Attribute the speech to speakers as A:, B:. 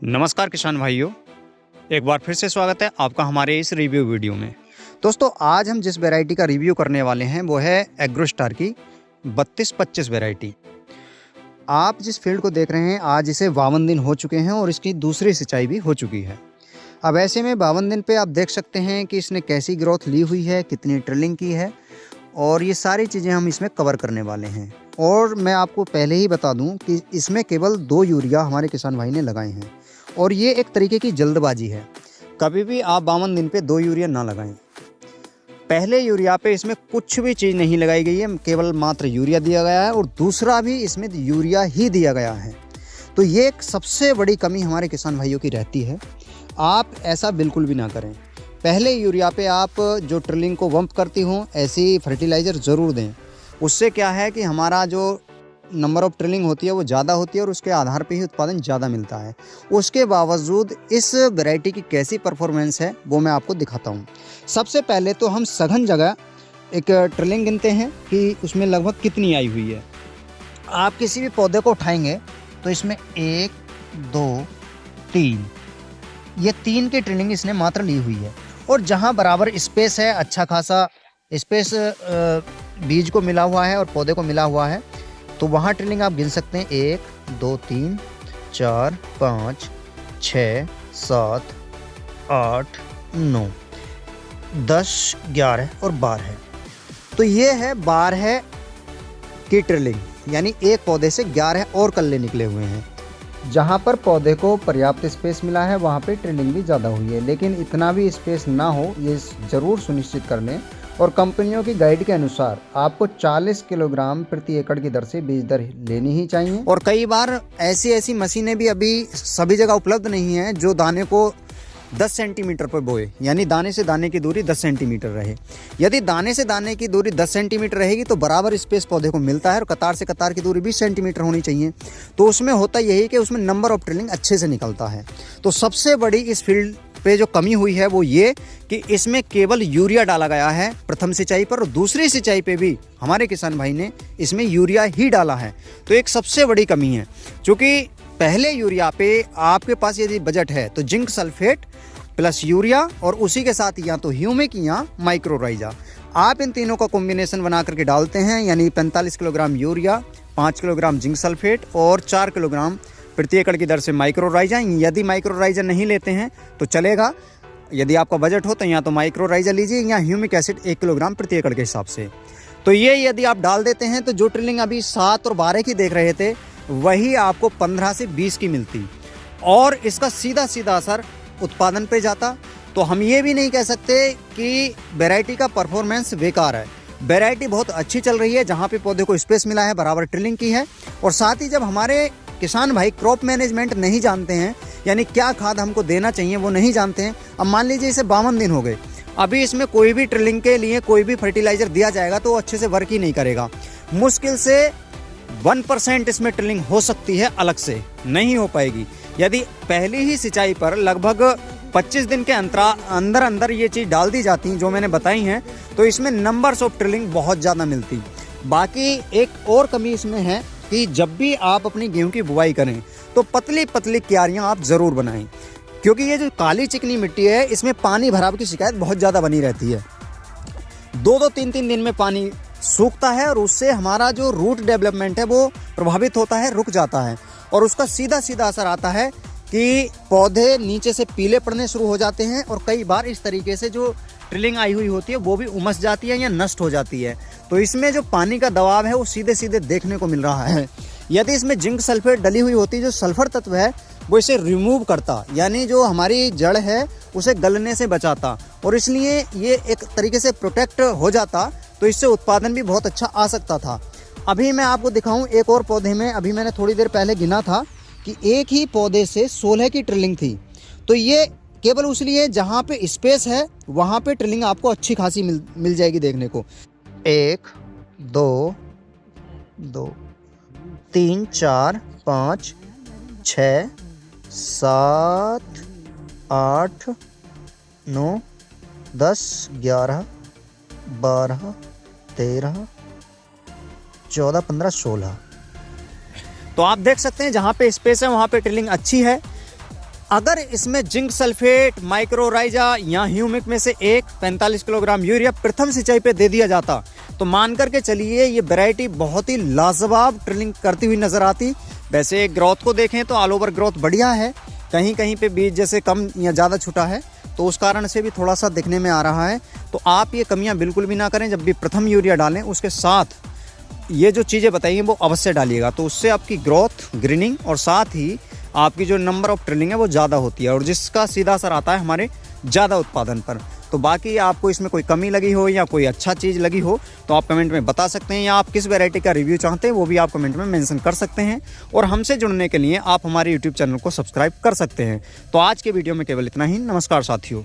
A: नमस्कार किसान भाइयों, एक बार फिर से स्वागत है आपका हमारे इस रिव्यू वीडियो में। दोस्तों, आज हम जिस वैरायटी का रिव्यू करने वाले हैं वो है एग्रोस्टार की 3225 वैरायटी। आप जिस फील्ड को देख रहे हैं, आज इसे 52 दिन हो चुके हैं और इसकी दूसरी सिंचाई भी हो चुकी है। अब ऐसे में 52 दिन पे आप देख सकते हैं कि इसने कैसी ग्रोथ ली हुई है, कितनी ट्रिलिंग की है, और ये सारी चीज़ें हम इसमें कवर करने वाले हैं। और मैं आपको पहले ही बता दूं कि इसमें केवल 2 यूरिया हमारे किसान भाई ने लगाए हैं और ये एक तरीके की जल्दबाजी है। कभी भी आप 52 दिन पे 2 यूरिया ना लगाएं। पहले यूरिया पे इसमें कुछ भी चीज़ नहीं लगाई गई है, केवल मात्र यूरिया दिया गया है और दूसरा भी इसमें यूरिया ही दिया गया है। तो ये एक सबसे बड़ी कमी हमारे किसान भाइयों की रहती है। आप ऐसा बिल्कुल भी ना करें। पहले यूरिया पे आप जो ट्रिलिंग को बम्प करती हों ऐसी फर्टिलाइज़र ज़रूर दें। उससे क्या है कि हमारा जो नंबर ऑफ़ ट्रिलिंग होती है वो ज़्यादा होती है और उसके आधार पे ही उत्पादन ज़्यादा मिलता है। उसके बावजूद इस वैरायटी की कैसी परफॉर्मेंस है वो मैं आपको दिखाता हूँ। सबसे पहले तो हम सघन जगह एक ट्रिलिंग गिनते हैं कि उसमें लगभग कितनी आई हुई है। आप किसी भी पौधे को उठाएंगे तो इसमें 1, 2, 3, ये 3 की ट्रिलिंग इसने मात्र ली हुई है। और जहाँ बराबर स्पेस है, अच्छा खासा स्पेस बीज को मिला हुआ है और पौधे को मिला हुआ है, तो वहाँ ट्रिलिंग आप गिन सकते हैं 1, 2, 3, 4, 5, 6, 7, 8, 9, 10, 11 और 12। तो ये है 12 की ट्रिलिंग, यानी एक पौधे से 11 और कल्ले निकले हुए हैं। जहाँ पर पौधे को पर्याप्त स्पेस मिला है वहाँ पे ट्रिलिंग भी ज़्यादा हुई है, लेकिन इतना भी स्पेस ना हो ये ज़रूर सुनिश्चित कर लें। और कंपनियों की गाइड के अनुसार आपको 40 किलोग्राम प्रति एकड़ की दर से बीज दर लेनी ही चाहिए। और कई बार ऐसी मशीनें भी अभी सभी जगह उपलब्ध नहीं हैं जो दाने को 10 सेंटीमीटर पर बोए, यानी दाने से दाने की दूरी 10 सेंटीमीटर रहे। यदि दाने से दाने की दूरी 10 सेंटीमीटर रहेगी तो बराबर स्पेस पौधे को मिलता है और कतार से कतार की दूरी 20 सेंटीमीटर होनी चाहिए। तो उसमें होता यही कि उसमें नंबर ऑफ ट्रिलिंग अच्छे से निकलता है। तो सबसे बड़ी इस फील्ड पे जो कमी हुई है वो ये कि इसमें केवल यूरिया डाला गया है प्रथम सिंचाई पर, और दूसरी सिंचाई पे भी हमारे किसान भाई ने इसमें यूरिया ही डाला है। तो एक सबसे बड़ी कमी है, क्योंकि पहले यूरिया पे आपके पास यदि बजट है तो जिंक सल्फेट प्लस यूरिया और उसी के साथ या तो ह्यूमिक या माइक्रोराइजा, आप इन तीनों का कॉम्बिनेशन बना करके डालते हैं, यानी 45 kilogram urea, 5 kilogram zinc sulphate और 4 किलोग्राम प्रति एकड़ की दर से माइक्रोराइजा। यदि माइक्रोराइजा नहीं लेते हैं तो चलेगा, यदि आपका बजट हो तो या तो माइक्रोराइजा लीजिए या ह्यूमिक एसिड 1 किलोग्राम प्रति एकड़ के हिसाब से। तो ये यदि आप डाल देते हैं तो जो ट्रिलिंग अभी 7 और 12 की देख रहे थे वही आपको 15 से 20 की मिलती और इसका सीधा सीधा असर उत्पादन पे जाता। तो हम ये भी नहीं कह सकते कि वैरायटी का परफॉर्मेंस बेकार है। वैरायटी बहुत अच्छी चल रही है, जहाँ पे पौधे को स्पेस मिला है, बराबर ट्रिलिंग की है। और साथ ही जब हमारे किसान भाई क्रॉप मैनेजमेंट नहीं जानते हैं, यानी क्या खाद हमको देना चाहिए वो नहीं जानते हैं। अब मान लीजिए इसे 52 दिन हो गए, अभी इसमें कोई भी ट्रिलिंग के लिए कोई भी फर्टिलाइजर दिया जाएगा तो वो अच्छे से वर्क ही नहीं करेगा। मुश्किल से 1% इसमें ट्रिलिंग हो सकती है, अलग से नहीं हो पाएगी। यदि पहली ही सिंचाई पर लगभग 25 दिन के अंदर ये चीज़ डाल दी जाती जो मैंने बताई हैं, तो इसमें नंबर्स ऑफ ट्रिलिंग बहुत ज़्यादा मिलती। बाकी एक और कमी इसमें है कि जब भी आप अपनी गेहूं की बुआई करें तो पतली पतली क्यारियां आप ज़रूर बनाएं, क्योंकि ये जो काली चिकनी मिट्टी है इसमें पानी भराव की शिकायत बहुत ज़्यादा बनी रहती है। 2-2, 3-3 दिन में पानी सूखता है और उससे हमारा जो रूट डेवलपमेंट है वो प्रभावित होता है, रुक जाता है और उसका सीधा सीधा असर आता है कि पौधे नीचे से पीले पड़ने शुरू हो जाते हैं और कई बार इस तरीके से जो ट्रिलिंग आई हुई होती है वो भी उमस जाती है या नष्ट हो जाती है। तो इसमें जो पानी का दबाव है वो सीधे सीधे देखने को मिल रहा है। यदि इसमें जिंक सल्फेट डली हुई होती, जो सल्फर तत्व है वो इसे रिमूव करता, यानी जो हमारी जड़ है उसे गलने से बचाता और इसलिए ये एक तरीके से प्रोटेक्ट हो जाता, तो इससे उत्पादन भी बहुत अच्छा आ सकता था। अभी मैं आपको दिखाऊं एक और पौधे में, अभी मैंने थोड़ी देर पहले गिना था कि एक ही पौधे से 16 की ट्रिलिंग थी। तो ये केवल इसलिए जहाँ पे स्पेस है वहाँ पे ट्रिलिंग आपको अच्छी खासी मिल जाएगी देखने को। 1, 2, 3, 4, 5, 6, 7, 8, 9, 10, 11, 12, 13, 14, 15, 16। तो आप देख सकते हैं जहाँ पे स्पेस है वहाँ पे ट्रिलिंग अच्छी है। अगर इसमें जिंक सल्फेट, माइक्रोराइजा या ह्यूमिक में से एक 45 किलोग्राम यूरिया प्रथम सिंचाई पे दे दिया जाता तो मान करके चलिए ये वैरायटी बहुत ही लाजवाब ट्रिलिंग करती हुई नजर आती। वैसे ग्रोथ को देखें तो ऑल ओवर ग्रोथ बढ़िया है, कहीं कहीं पे बीज जैसे कम या ज़्यादा छुटा है तो उस कारण से भी थोड़ा सा दिखने में आ रहा है। तो आप ये कमियां बिल्कुल भी ना करें, जब भी प्रथम यूरिया डालें उसके साथ ये जो चीज़ें बताइए वो अवश्य डालिएगा, तो उससे आपकी ग्रोथ, ग्रीनिंग और साथ ही आपकी जो नंबर ऑफ ट्रिलिंग है वो ज़्यादा होती है और जिसका सीधा असर आता है हमारे ज़्यादा उत्पादन पर। तो बाकी आपको इसमें कोई कमी लगी हो या कोई अच्छा चीज़ लगी हो तो आप कमेंट में बता सकते हैं, या आप किस वैरायटी का रिव्यू चाहते हैं वो भी आप कमेंट में मेंशन कर सकते हैं। और हमसे जुड़ने के लिए आप हमारे यूट्यूब चैनल को सब्सक्राइब कर सकते हैं। तो आज के वीडियो में केवल इतना ही। नमस्कार साथियों।